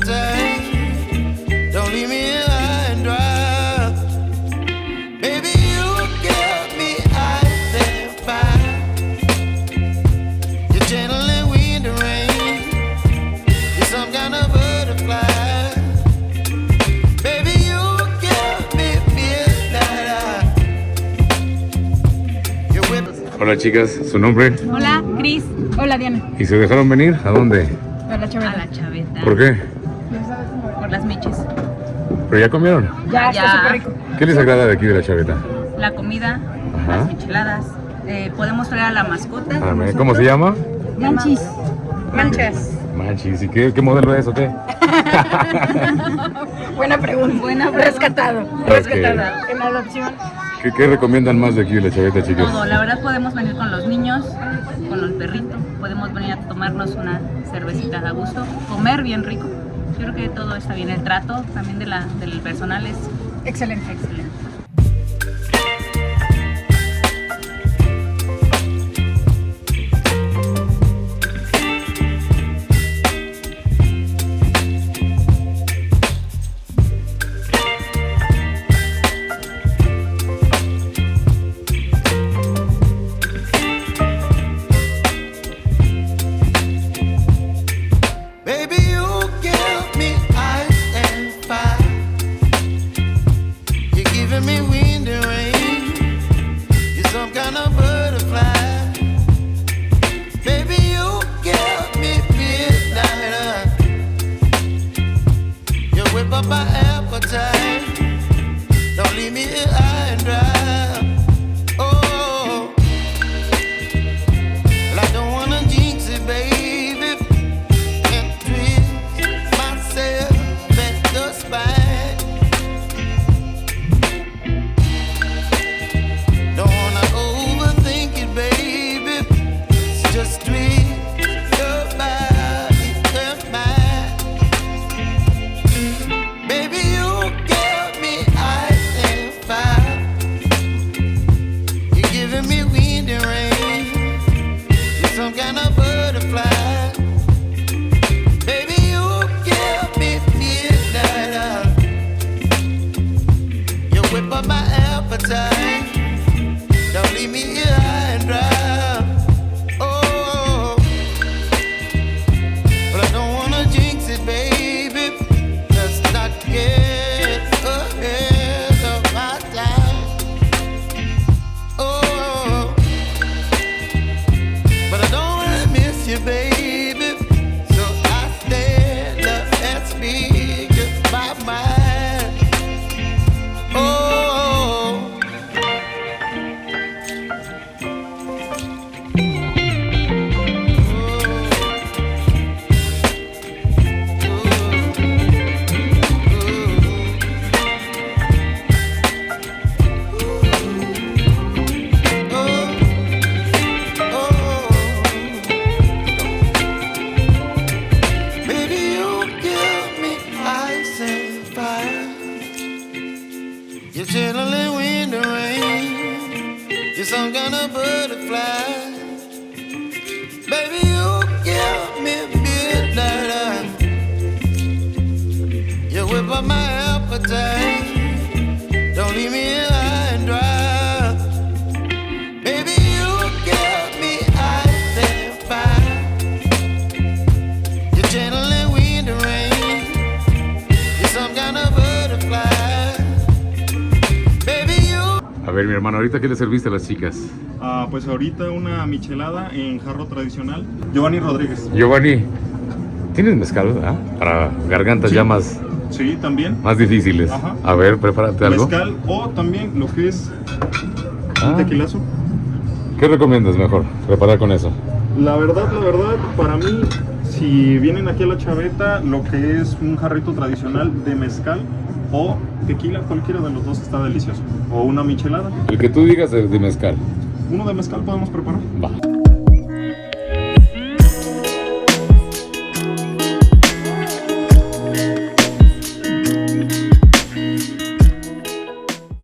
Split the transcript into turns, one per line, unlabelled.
appetite. Don't leave me here high and dry. Baby, you give me ice and fire. You're channeling wind and rain. You're some kind of butterfly. Baby, you give me midnight. You're whipping.
Hola chicas, ¿su nombre?
Hola, Cris. Hola, Diana.
¿Y se dejaron venir? ¿A dónde?
A la Chaveta.
A la Chaveta.
¿Por qué?
Por las miches.
¿Pero ya comieron?
Ya, está súper rico.
¿Qué les agrada de aquí de la Chaveta?
La comida,
Ajá.
las micheladas. Podemos traer a la mascota.
Ah, ¿cómo se llama?
Manchis. Manchas.
Manchis. ¿Y qué modelo es o qué?
Buena pregunta.
Buena pregunta.
Rescatado.
Ok.
Rescatada. En adopción.
¿Qué recomiendan más de aquí de la Chaveta, chicas?
Todo, la verdad podemos venir con los niños, con el perrito, podemos venir a tomarnos una cervecita a gusto, comer bien rico. Yo creo que todo está bien, el trato también del personal es
Excelente.
excelente.
Baby, you give me ice and fire. You're giving me wind and rain. You're some kind of butterfly. Baby, you give me midnight. You whip up my appetite. Don't leave me here high and dry. Oh, well, I don't wanna jinx it, baby. Don't leave me here high and dry. Oh, but I don't wanna jinx it, baby. Let's not get ahead of my time. Oh, but I don't wanna miss you, baby. So I stand up and speak my mind. Oh. You're chilling wind and rain. You're some kind of butterfly. Baby, you give me midnight. You whip up my appetite. Don't leave me here high and dry. Baby, you give me ice and fire. You're channeling wind and rain. You're some kind of butterfly.
A ver, mi hermano, ¿ahorita qué le serviste a las chicas?
Pues ahorita una michelada en jarro tradicional. Giovanni Rodríguez.
Giovanni, ¿tienes mezcal, para gargantas ya más
Sí, también.
difíciles?
Ajá.
A ver, prepárate algo.
Mezcal o también lo que es un tequilazo.
¿Qué recomiendas mejor preparar con eso?
La verdad, para mí, si vienen aquí a la Chaveta, lo que es un jarrito tradicional de mezcal o tequila, cualquiera de los dos está delicioso. O una michelada.
El que tú digas es de mezcal.
Uno de mezcal podemos preparar.
Va.